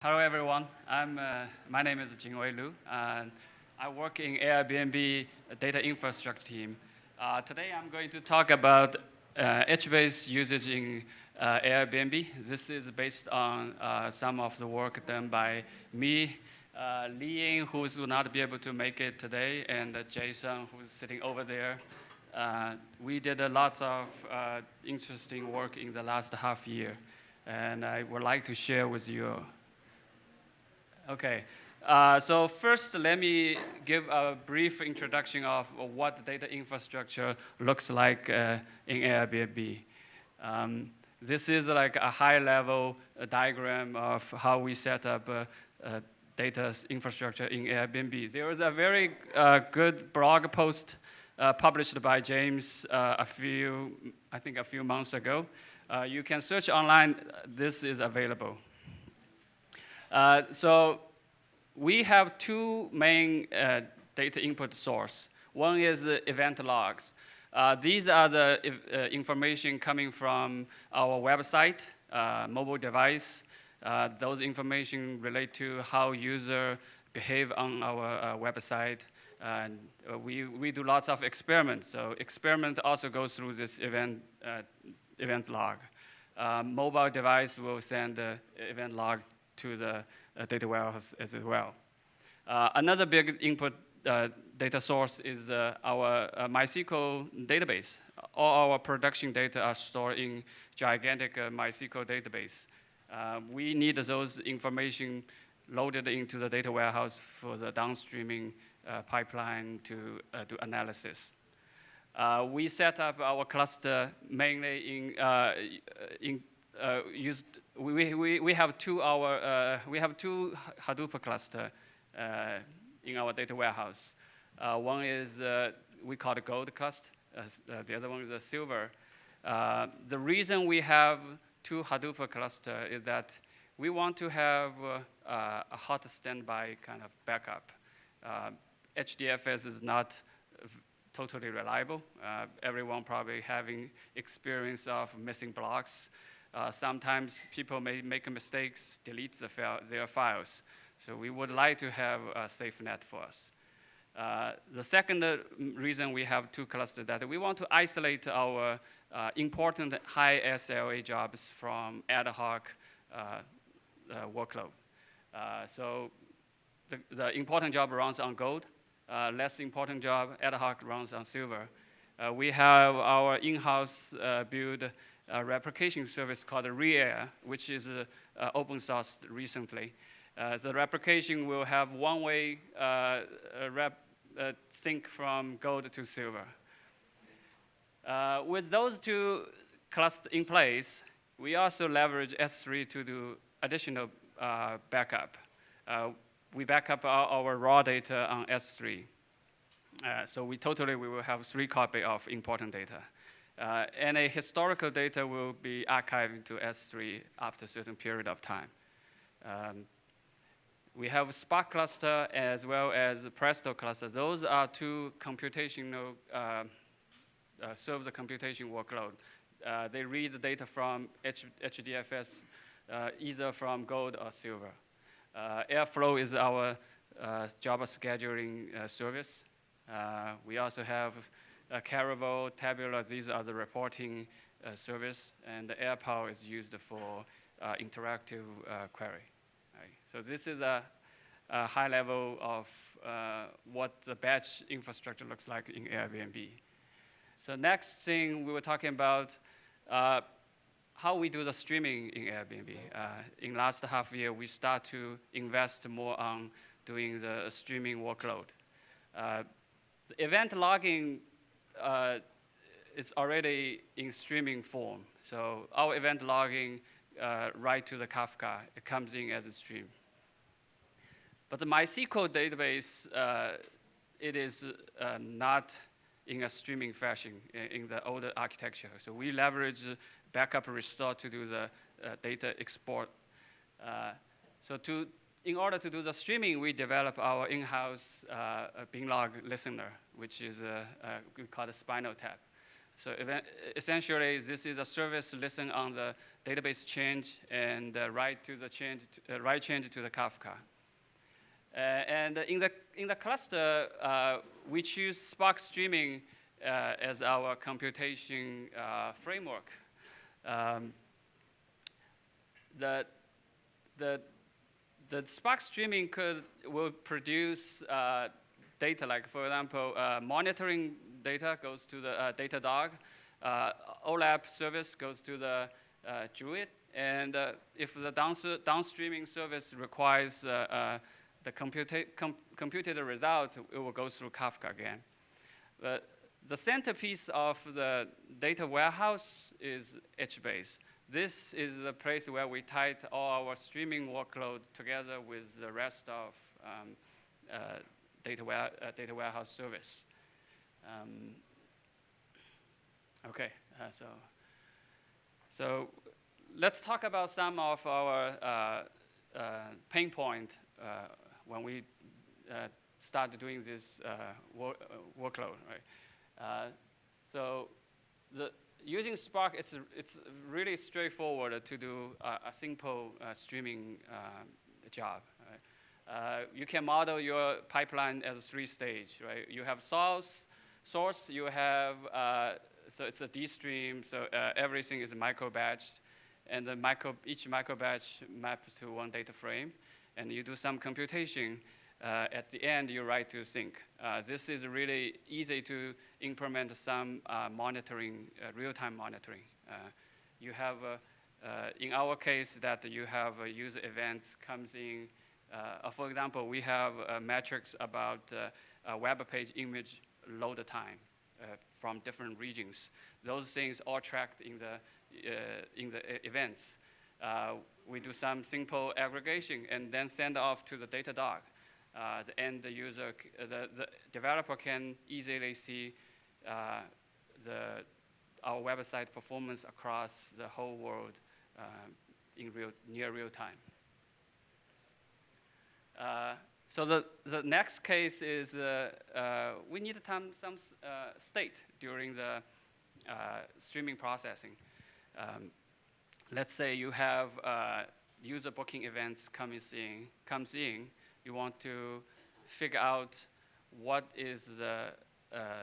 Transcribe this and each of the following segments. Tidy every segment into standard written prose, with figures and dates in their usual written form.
Hello, everyone. My name is Jingwei Lu. I work in Airbnb data infrastructure team. Today, I'm going to talk about HBase usage in Airbnb. This is based on some of the work done by me, Li Ying, who will not be able to make it today, and Jason, who's sitting over there. We did lots of interesting work in the last half year, and I would like to share with you. Okay, so first let me give a brief introduction of what data infrastructure looks like in Airbnb. This is like a high-level diagram of how we set up data infrastructure in Airbnb. There was a very good blog post published by James a few months ago. You can search online. This is available. So we have two main data input sources. One is event logs. These are the information coming from our website, mobile device. Those information relate to how users behave on our website. And we do lots of experiments. So experiment also goes through this event log. Mobile device will send the event log to the data warehouse as well. Another big input data source is our MySQL database. All our production data are stored in gigantic MySQL database. We need those information loaded into the data warehouse for the downstreaming pipeline to do analysis. We set up our cluster mainly we have two Hadoop cluster in our data warehouse. One is we call it gold cluster. The other one is a silver. The reason we have two Hadoop cluster is that we want to have a hot standby kind of backup. HDFS is not totally reliable. Everyone probably having experience of missing blocks. Sometimes people may make mistakes, delete their files. So we would like to have a safe net for us. The second reason we have two clusters that we want to isolate our important high SLA jobs from ad hoc workload. So the important job runs on gold. Less important job, ad hoc, runs on silver. We have our in-house build replication service called Realtime, which is open source recently. The replication will have one-way sync from gold to silver. With those two clusters in place, we also leverage S3 to do additional backup. We back up our raw data on S3. So we will have 3 copies of important data. And a historical data will be archived to S3 after a certain period of time. We have Spark cluster as well as Presto cluster. Those are two computational, serve the computation workload. They read the data from HDFS, either from gold or silver. Airflow is our Java scheduling service. We also have Caravelle, Tabular. These are the reporting service, and the AirPower is used for interactive query. Right. So this is a high level of what the batch infrastructure looks like in Airbnb. So next thing we were talking about how we do the streaming in Airbnb. In last half year, we start to invest more on doing the streaming workload. The event logging is already in streaming form. So our event logging right to the Kafka, it comes in as a stream. But the MySQL database, it is not in a streaming fashion in the older architecture. So we leverage backup restore to do the data export. In order to do the streaming, we develop our in-house bin log listener, which is we call it Spinal Tap. So essentially, this is a service listen on the database change and write change to the Kafka. And in the cluster, we choose Spark Streaming as our computation framework. The Spark Streaming will produce data, like for example, monitoring data goes to the Datadog, OLAP service goes to the Druid, and if the downstreaming service requires the computed result, it will go through Kafka again. But the centerpiece of the data warehouse is HBase. This is the place where we tie all our streaming workload together with the rest of data warehouse service. Okay, so let's talk about some of our pain point when we start doing this workload, right? So using Spark, it's really straightforward to do a simple streaming job. Right? You can model your pipeline as 3-stage, right? You have source, you have, so it's a D stream, so everything is micro-batched, and each micro-batch maps to one data frame, and you do some computation. At the end, you write to sync. This is really easy to implement some monitoring, real-time monitoring. You have, in our case, that you have user events comes in. For example, we have metrics about web page image load time from different regions. Those things are tracked in the events. We do some simple aggregation and then send off to the Datadog. The end user, the developer can easily see our website performance across the whole world in near real time. So the next case is we need some state during the streaming processing. Let's say you have user booking events comes in. You want to figure out what is the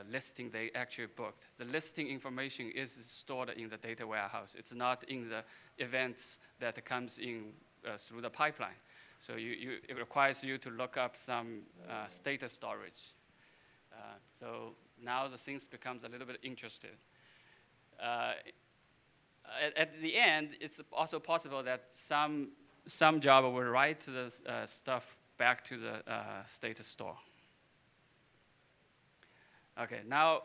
listing they actually booked. The listing information is stored in the data warehouse. It's not in the events that comes in through the pipeline. So it requires you to look up some status storage. So now the things becomes a little bit interesting. At the end, it's also possible that some job will write the stuff back to the status store. Okay, now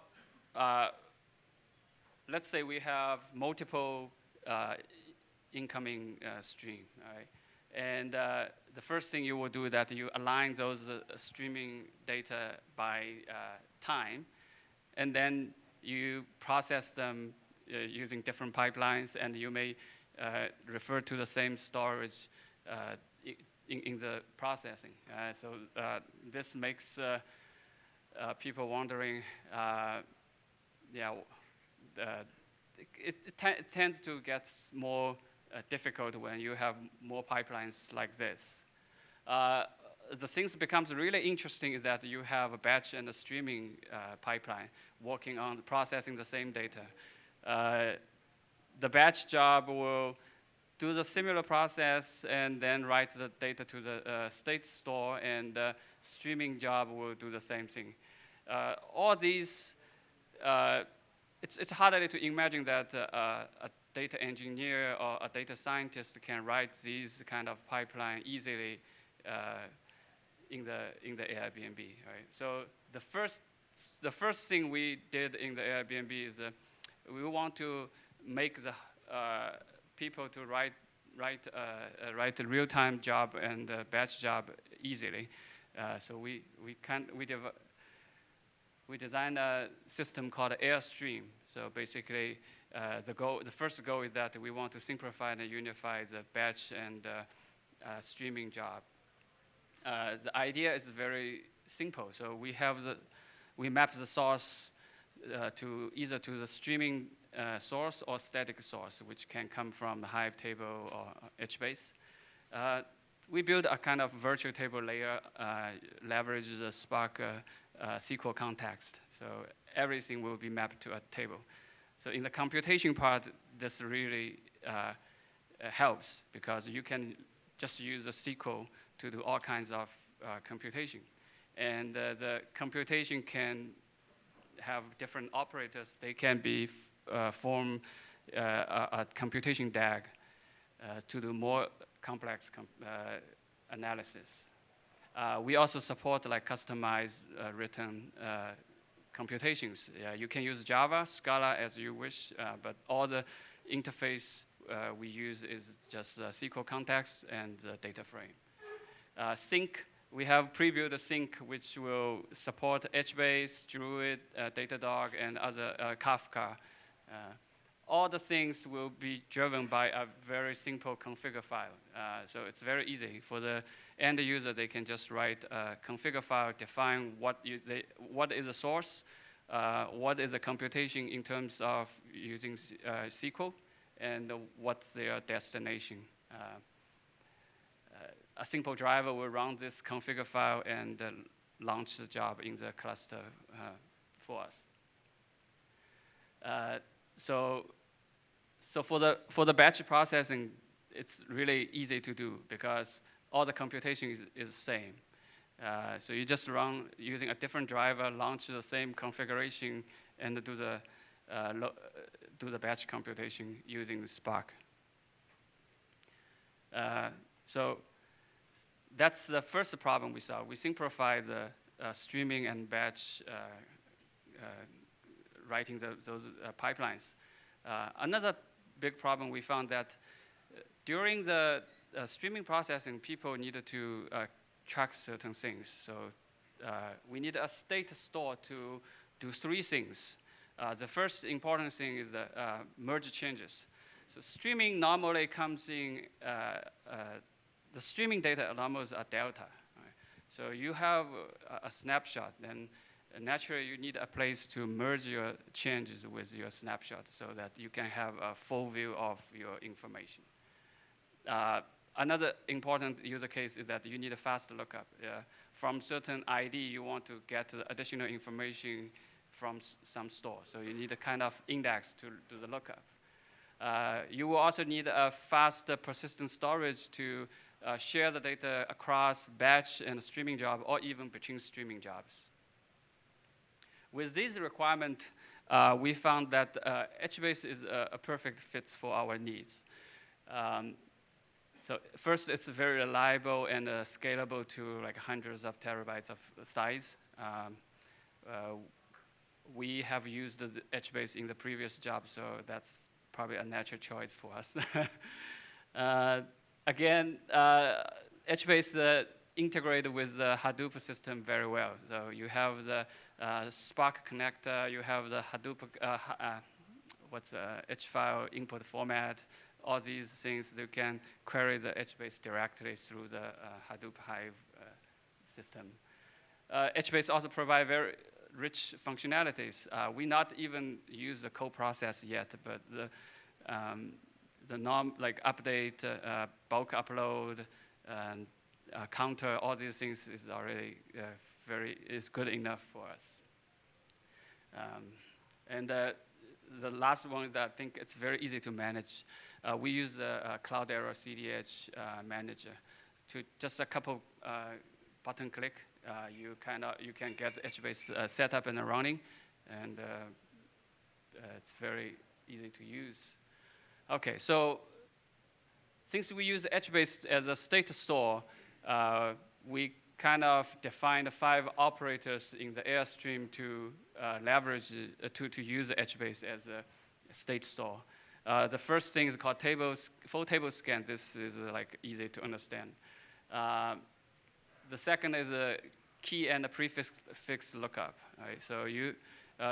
let's say we have multiple incoming stream, right? And the first thing you will do is that you align those streaming data by time, and then you process them using different pipelines, and you may refer to the same storage in the processing. So this makes people wondering, it tends to get more difficult when you have more pipelines like this. The things becomes really interesting is that you have a batch and a streaming pipeline working on processing the same data. The batch job will do the similar process and then write the data to the state store, and the streaming job will do the same thing. All these, it's harder to imagine that a data engineer or a data scientist can write these kind of pipeline easily in the Airbnb, right? So the first thing we did in the Airbnb is we want to make the people to write a real-time job and a batch job easily. So we designed a system called AirStream. So basically, the first goal is that we want to simplify and unify the batch and streaming job. The idea is very simple. So we map the source to either to the streaming source or static source, which can come from the Hive table or HBase. We build a kind of virtual table layer, leverages the Spark SQL context. So everything will be mapped to a table. So in the computation part, this really helps because you can just use a SQL to do all kinds of computation. And the computation can have different operators. They can be form a computation DAG to do more complex analysis. We also support like customized written computations. You can use Java, Scala as you wish, but all the interface we use is just SQL context and data frame. Sync, we have previewed a sync which will support HBase, Druid, Datadog, and other Kafka. All the things will be driven by a very simple configure file. So it's very easy for the end user. They can just write a configure file, define what is the source, what is the computation in terms of using SQL, and what's their destination. A simple driver will run this configure file and launch the job in the cluster for us. So for the batch processing, it's really easy to do because all the computation is the same. So you just run using a different driver, launch the same configuration, and do the batch computation using the Spark. So that's the first problem we saw. We simplify the streaming and batch writing those pipelines. Another big problem we found that during the streaming processing, people needed to track certain things. So we need a state store to do three things. The first important thing is the merge changes. So streaming normally comes in, the streaming data almost a delta. Right? So you have a snapshot, then naturally you need a place to merge your changes with your snapshot so that you can have a full view of your information. Another important user case is that you need a fast lookup. From certain ID, you want to get additional information from some store. So you need a kind of index to do the lookup. You will also need a fast persistent storage to share the data across batch and streaming job or even between streaming jobs. With this requirement, we found that HBase is a perfect fit for our needs. So first, it's very reliable and scalable to like hundreds of terabytes of size. We have used the HBase in the previous job, so that's probably a natural choice for us. Again, HBase integrated with the Hadoop system very well. So you have the Spark connector, you have the Hadoop, H-file input format, all these things, you can query the HBase directly through the Hadoop Hive system. HBase also provides very rich functionalities. We not even use the co-process yet, but the like update, bulk upload, and counter, all these things is already is good enough for us. And the last one is that I think it's very easy to manage. We use a Cloudera CDH manager to just a couple button click. You can get HBase set up and running, and it's very easy to use. Okay, so since we use HBase as a state store, we kind of defined 5 operators in the AirStream to leverage, to use HBase as a state store. The first thing is called full table scan. This is like easy to understand. The second is a key and a prefix lookup. Right? So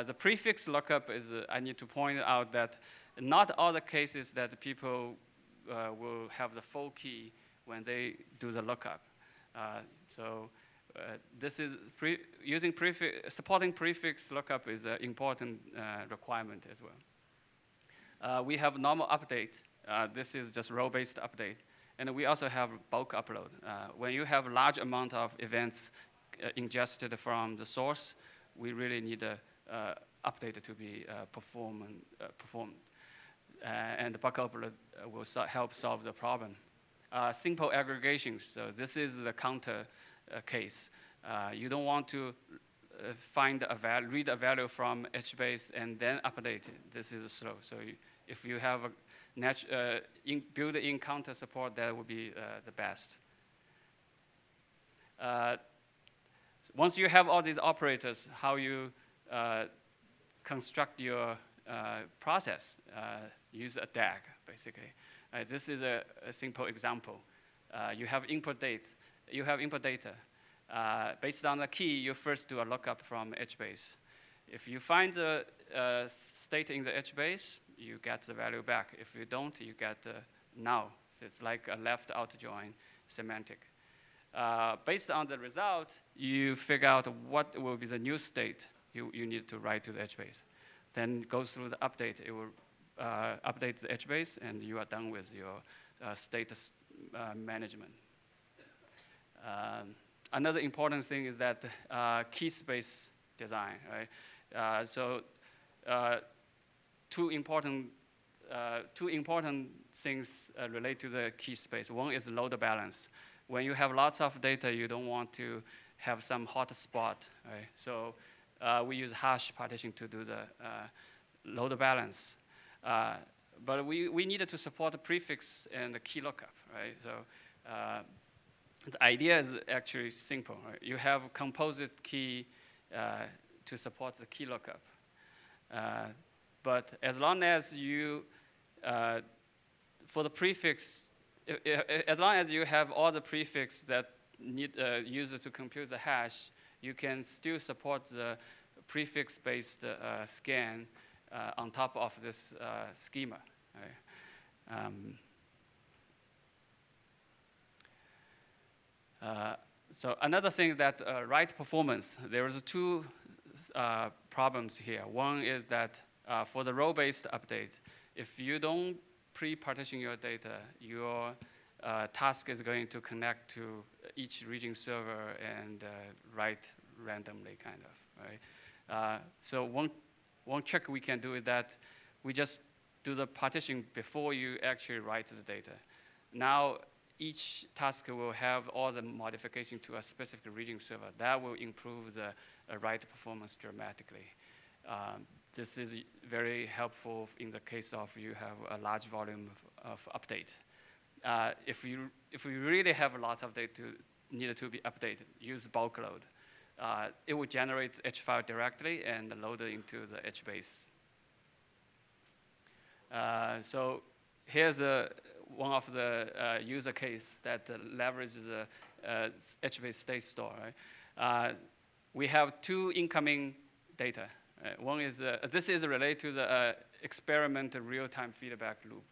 the prefix lookup is, I need to point out that not all the cases that people will have the full key when they do the lookup. So this is using supporting prefix lookup is an important requirement as well. We have normal update. This is just row-based update. And we also have bulk upload. When you have a large amount of events ingested from the source, we really need a update to be performed. And the bulk upload will help solve the problem. Simple aggregations. So this is the counter case. You don't want to find read a value from HBase and then update it. This is slow. So if you have a built-in counter support, that would be the best. Once you have all these operators, how you construct your process, use a DAG, basically. This is a simple example. You have input data. Based on the key, you first do a lookup from HBase. If you find the state in the HBase, you get the value back. If you don't, you get null. So it's like a left-out join semantic. Based on the result, you figure out what will be the new state you need to write to the HBase. Then go through the update. It will update the HBase, and you are done with your status management. Another important thing is that key space design, right? Two important things relate to the key space. One is load balance. When you have lots of data, you don't want to have some hot spot, right? So we use hash partition to do the load balance. But we needed to support the prefix and the key lookup, right? So the idea is actually simple, right? You have composite key to support the key lookup. But as long as you, for the prefix, as long as you have all the prefix that need user to compute the hash, you can still support the prefix-based scan on top of this schema. Right? So another thing that write performance, there is two problems here. One is that for the row-based update, if you don't pre-partition your data, your task is going to connect to each region server and write randomly, kind of, right? So one trick we can do is that we just do the partition before you actually write the data. Now, each task will have all the modification to a specific region server. That will improve the write performance dramatically. This is very helpful in the case of you have a large volume of update. If you really have lots of data needed to be updated, use bulk load. It will generate H file directly and load it into the HBase. So here's one of the use case that leverages the HBase state store. Right? We have two incoming data. One is, this is related to the experiment real-time feedback loop.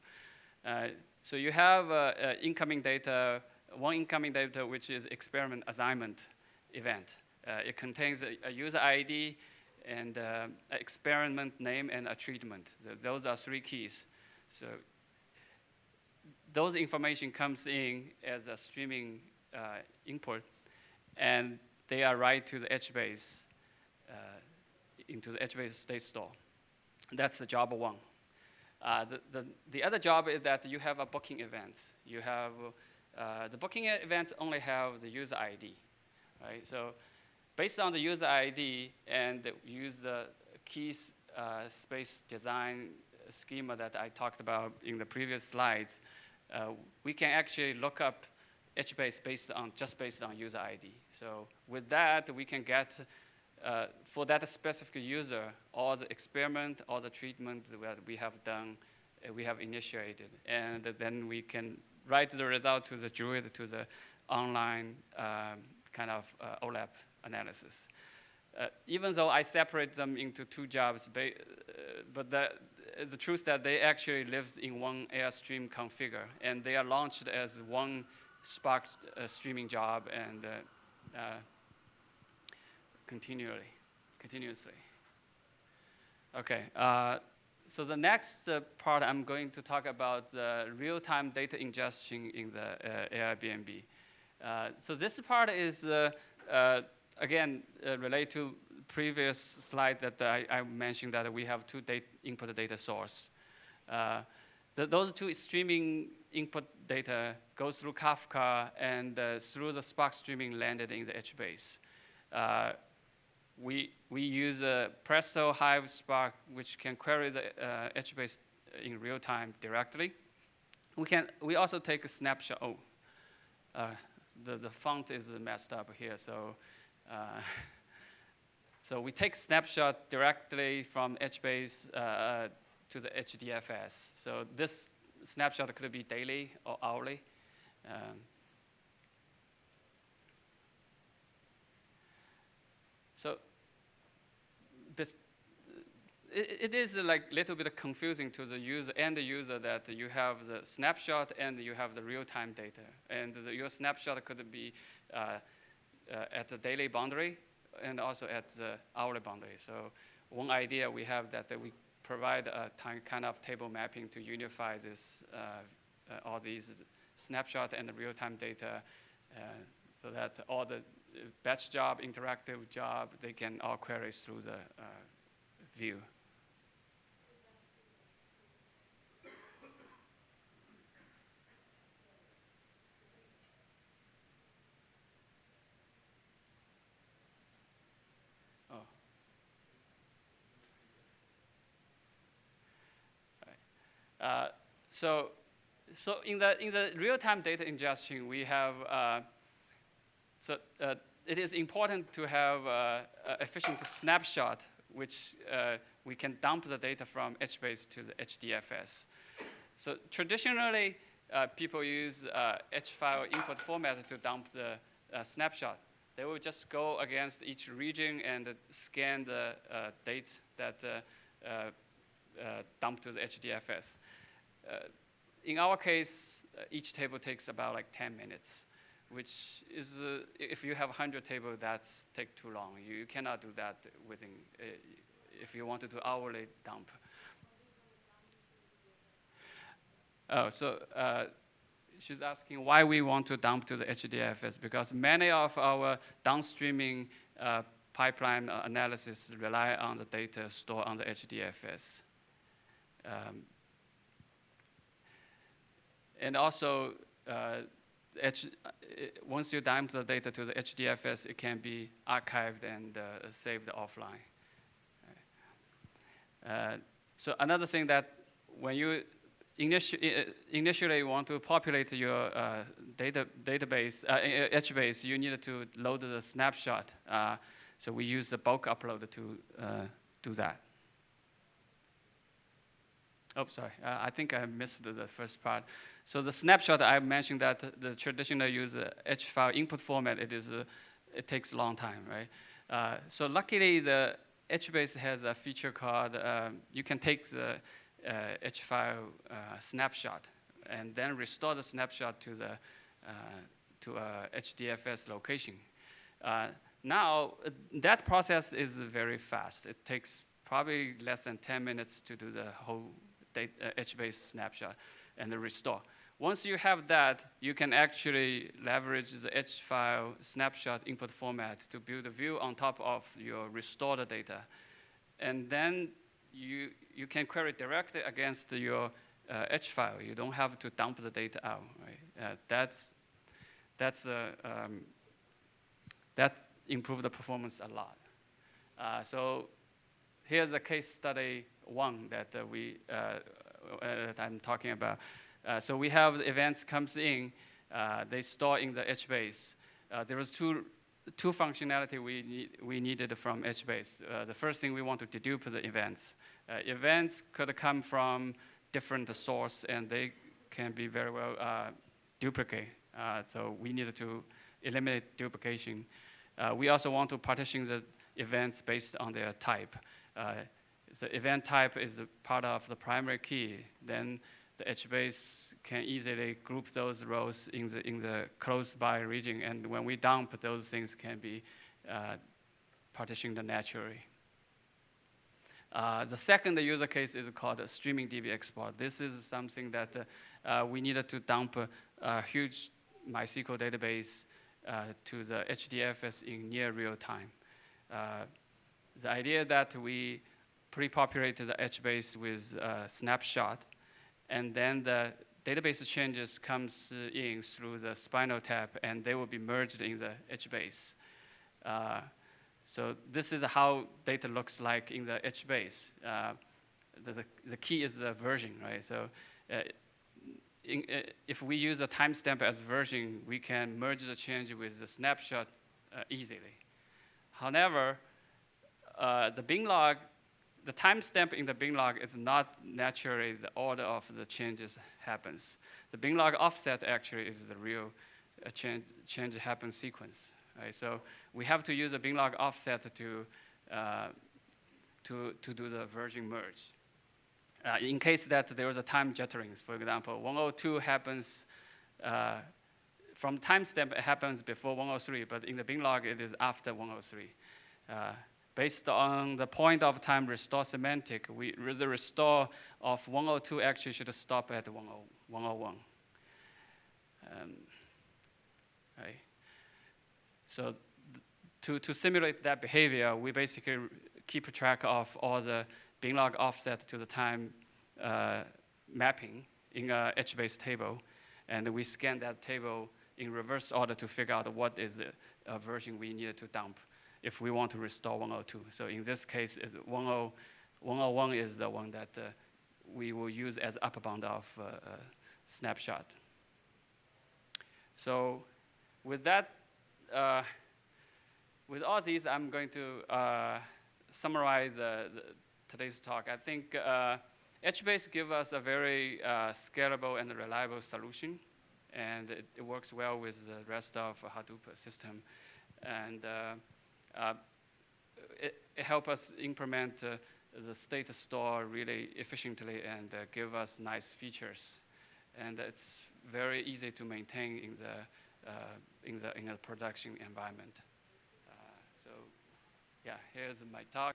So you have incoming data, one incoming data which is experiment assignment event. It contains a user ID and experiment name and a treatment. Those are three keys. So those information comes in as a streaming input, and they are write to the HBase, into the HBase state store. That's the job one. The other job is that you have a booking events. You have, the booking events only have the user ID, right? So based on the user ID and use the key space design schema that I talked about in the previous slides, we can actually look up HBase just based on user ID. So with that, we can get, for that specific user, all the experiment, all the treatment that we have done, we have initiated. And then we can write the result to the Druid, to the online kind of OLAP analysis. Even though I separate them into two jobs, but the truth that they actually live in one AirStream configure, and they are launched as one Spark streaming job, and continuously. Okay, so the next part I'm going to talk about the real-time data ingestion in the Airbnb. So this part is, again, related to previous slide that I mentioned that we have two input data source. Those two streaming input data goes through Kafka and through the Spark Streaming landed in the HBase. We use Presto, Hive, Spark, which can query the HBase in real time directly. We also take a snapshot. The font is messed up here, so so we take snapshot directly from HBase to the HDFS. So this snapshot could be daily or hourly. So it is like a little bit confusing to the end user that you have the snapshot and you have the real-time data. And your snapshot could be at the daily boundary and also at the hourly boundary. So one idea we have that we provide a kind of table mapping to unify this, all these snapshot and the real-time data so that all the batch job, interactive job, they can all query through the view. So in the real-time data ingestion, we have it is important to have efficient snapshot, which we can dump the data from HBase to the HDFS. So traditionally, people use H-file input format to dump the snapshot. They will just go against each region and scan the dates that dump to the HDFS. In our case, each table takes about like 10 minutes, which is, if you have 100 tables, that's take too long. You cannot do that within, if you want to do hourly dump. Oh, so she's asking why we want to dump to the HDFS, because many of our downstreaming pipeline analysis rely on the data stored on the HDFS. And also, once you dump the data to the HDFS, it can be archived and saved offline. So another thing that when you initially want to populate your database, HBase, you need to load the snapshot. So we use the bulk upload to do that. Oh, sorry, I think I missed the first part. So the snapshot, I mentioned that the traditional use H-file input format, it takes a long time, right? So luckily, the HBase has a feature called, you can take the H-file snapshot and then restore the snapshot to the to a HDFS location. Now, that process is very fast. It takes probably less than 10 minutes to do the whole HBase snapshot and the restore. Once you have that, you can actually leverage the H-file snapshot input format to build a view on top of your restored data. And then you can query directly against your H-file. You don't have to dump the data out, right? That improved the performance a lot. So here's a case study one that that I'm talking about. So we have the events comes in, they store in the HBase. There was two functionality we needed from HBase. The first thing we want to dedupe the events. Events could come from different source and they can be very well duplicate. So we needed to eliminate duplication. We also want to partition the events based on their type. The event type is a part of the primary key. Then the HBase can easily group those rows in the close by region, and when we dump, those things can be partitioned naturally. The second use case is called a streaming DB export. This is something that we needed to dump a huge MySQL database to the HDFS in near real time. The idea that we pre-populate the HBase with Snapshot, and then the database changes comes in through the spinal tap, and they will be merged in the HBase. So this is how data looks like in the HBase. The key is the version, right? So if we use a timestamp as version, we can merge the change with the snapshot easily. However, the bin log, the timestamp in the bin log is not naturally the order of the changes happens. The bin log offset actually is the real change happens sequence. Right? So we have to use a bin log offset to do the version merge. In case that there was a time jitterings, for example, 102 happens from timestamp, it happens before 103, but in the bin log, it is after 103. Based on the point of time restore semantic, the restore of 102 actually should stop at 101. Right. So to simulate that behavior, we basically keep track of all the bin log offset to the time mapping in a HBase table, and we scan that table in reverse order to figure out what is the version we needed to dump if we want to restore 102. So in this case, 101 is the one that we will use as upper bound of snapshot. So with that, with all these, I'm going to summarize today's talk. I think HBase gives us a very scalable and reliable solution, and it works well with the rest of Hadoop system. And it helps us implement the state store really efficiently and give us nice features. And it's very easy to maintain in the production environment. So yeah, here's my talk.